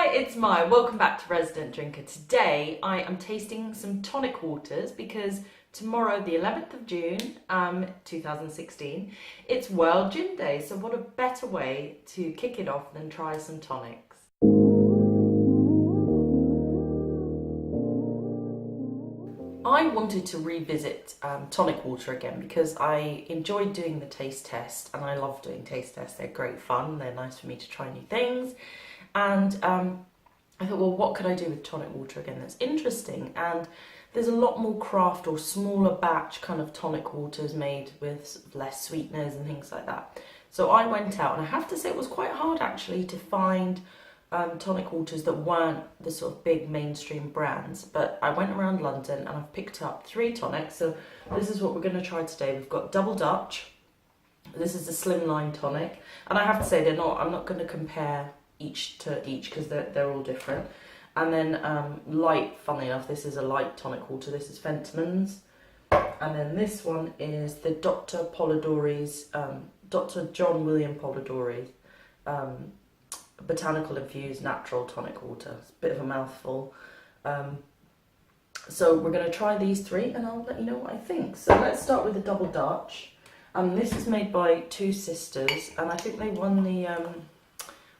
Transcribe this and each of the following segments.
Hi, it's Mai. Welcome back to Resident Drinker. Today I am tasting some tonic waters because tomorrow, the 11th of June, 2016, it's World Gin Day. So what a better way to kick it off than try some tonics. I wanted to revisit tonic water again because I enjoyed doing the taste test, and I love doing taste tests. They're great fun. They're nice for me to try new things. And I thought, well, what could I do with tonic water again that's interesting? And there's a lot more craft or smaller batch kind of tonic waters made with less sweeteners and things like that. So I went out, and I have to say it was quite hard actually to find tonic waters that weren't the sort of big mainstream brands. But I went around London and I've picked up 3 tonics. So this is what we're going to try today. We've got Double Dutch. This is the slimline tonic. And I have to say, I'm not going to compare each to each because they're all different. And then light, funnily enough, this is a light tonic water. This is Fentiman's. And then this one is the Dr. Polidori's, Dr. John William Polidori botanical infused natural tonic water. It's a bit of a mouthful. So we're going to try these 3 and I'll let you know what I think. So let's start with the Double Dutch. This is made by 2 sisters, and I think they won the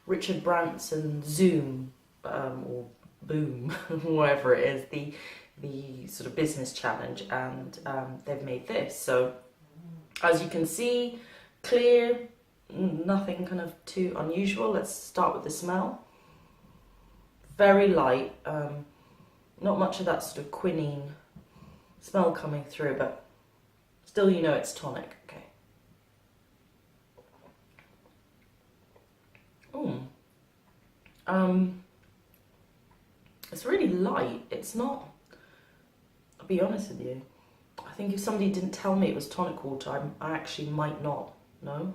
Richard Branson Zoom or Boom, whatever it is, the sort of business challenge, and they've made this. So as you can see, clear, nothing kind of too unusual. Let's start with the smell. Very light, not much of that sort of quinine smell coming through, but still you know it's tonic. Okay. It's really light. It's not, I'll be honest with you, I think if somebody didn't tell me it was tonic water, I actually might not know.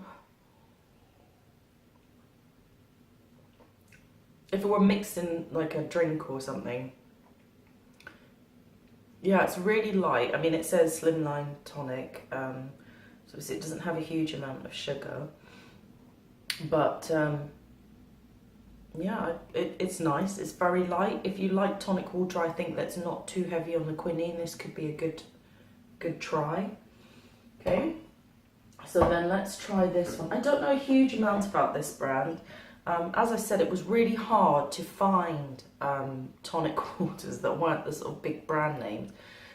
If it were mixed in like a drink or something. Yeah, it's really light. I mean, it says slimline tonic, so it doesn't have a huge amount of sugar, but yeah, it's nice. It's very light. If you like tonic water, I think that's not too heavy on the quinine. This could be a good try. Okay, so then let's try this one. I don't know a huge amount about this brand. As I said, it was really hard to find tonic waters that weren't the sort of big brand names.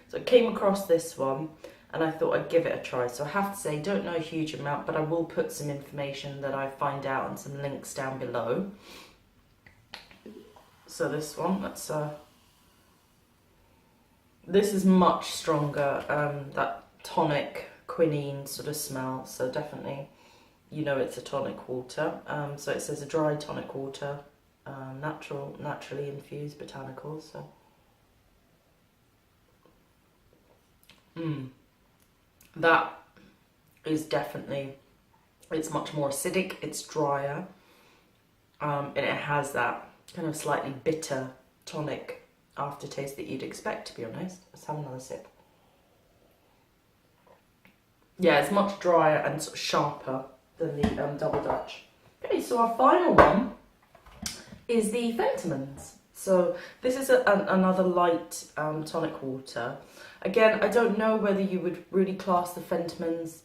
So I came across this one and I thought I'd give it a try. So I have to say, don't know a huge amount, but I will put some information that I find out and some links down below. So this one, this is much stronger, that tonic quinine sort of smell, so definitely you know it's a tonic water. So it says a dry tonic water, naturally infused botanicals. So that is definitely, it's much more acidic, it's drier, and it has that kind of slightly bitter tonic aftertaste that you'd expect, to be honest. Let's have another sip. Yeah, it's much drier and sort of sharper than the Double Dutch. Okay, so our final one is the Fentiman's. So this is another light tonic water. Again, I don't know whether you would really class the Fentiman's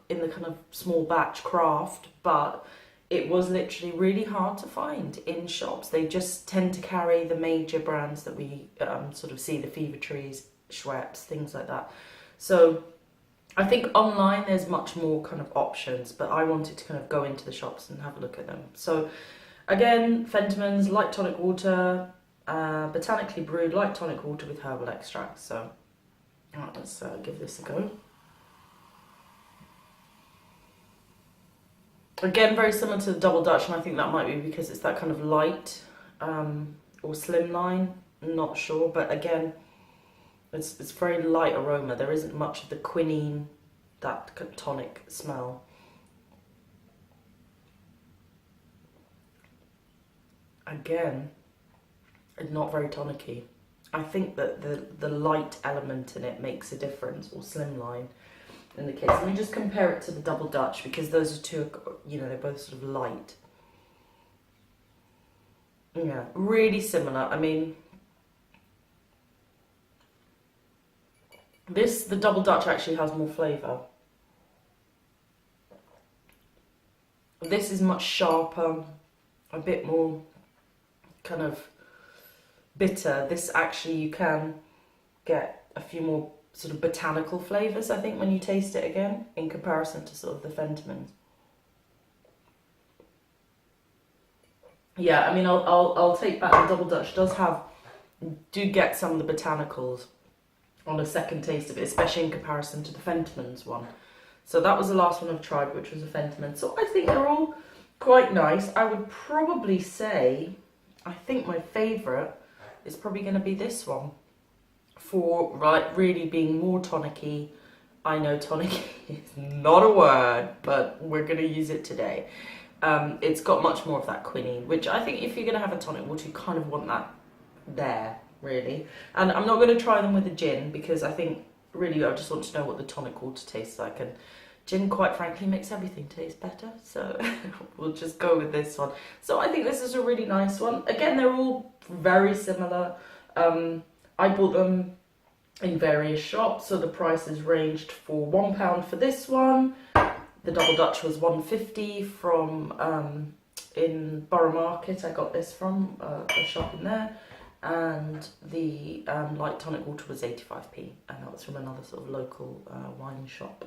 in the kind of small batch craft, but it was literally really hard to find in shops. They just tend to carry the major brands that we sort of see, the Fever Trees, Schweppes, things like that. So I think online there's much more kind of options, but I wanted to kind of go into the shops and have a look at them. So again, Fentiman's light tonic water, botanically brewed light tonic water with herbal extracts. So let's give this a go. Again, very similar to the Double Dutch, and I think that might be because it's that kind of light or slimline, not sure, but again, it's very light aroma. There isn't much of the quinine, that tonic smell. Again, it's not very tonic-y. I think that the light element in it makes a difference, or slimline. In the case, let me just compare it to the Double Dutch because those are two, you know, they're both sort of light. Yeah, really similar. I mean, the double Dutch actually has more flavour. This is much sharper, a bit more kind of bitter. This actually, you can get a few more sort of botanical flavours, I think, when you taste it again, in comparison to sort of the Fentimans. Yeah, I mean, I'll take back the double Dutch do get some of the botanicals on a second taste of it, especially in comparison to the Fentimans one. So that was the last one I've tried, which was a Fentiman. So I think they're all quite nice. I would probably say, I think my favourite is probably going to be this one. For really being more tonic-y. I know tonic is not a word, but we're going to use it today. It's got much more of that quinine, which I think if you're going to have a tonic water, you kind of want that there, really. And I'm not going to try them with a gin, because I think really I just want to know what the tonic water tastes like, and gin, quite frankly, makes everything taste better, so we'll just go with this one. So I think this is a really nice one. Again, they're all very similar. I bought them in various shops, so the prices ranged for £1 for this one. The double Dutch was £1.50 from in Borough Market. I got this from a shop in there, and the light tonic water was 85p, and that was from another sort of local wine shop.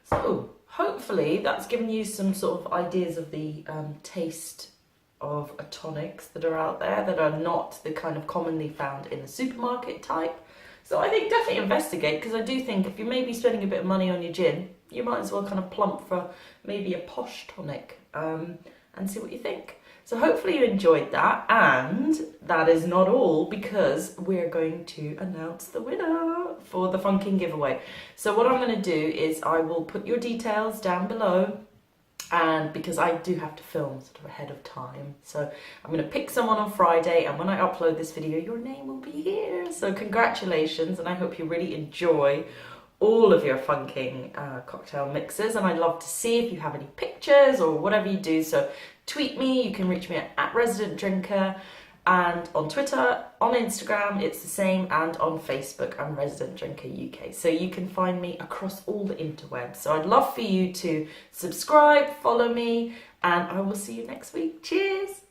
So hopefully that's given you some sort of ideas of the taste of tonics that are out there, that are not the kind of commonly found in the supermarket type. So I think definitely investigate, because I do think if you're maybe spending a bit of money on your gin, you might as well kind of plump for maybe a posh tonic and see what you think. So hopefully you enjoyed that, and that is not all, because we're going to announce the winner for the Funkin' giveaway. So what I'm going to do is I will put your details down below, and because I do have to film sort of ahead of time, so I'm going to pick someone on Friday, and when I upload this video, your name will be here. So congratulations, and I hope you really enjoy all of your Funkin' cocktail mixes, and I'd love to see if you have any pictures or whatever you do. So tweet me, you can reach me at Resident Drinker, and on Twitter, on Instagram, it's the same, and on Facebook, I'm Resident Drinker UK. So you can find me across all the interwebs. So I'd love for you to subscribe, follow me, and I will see you next week. Cheers!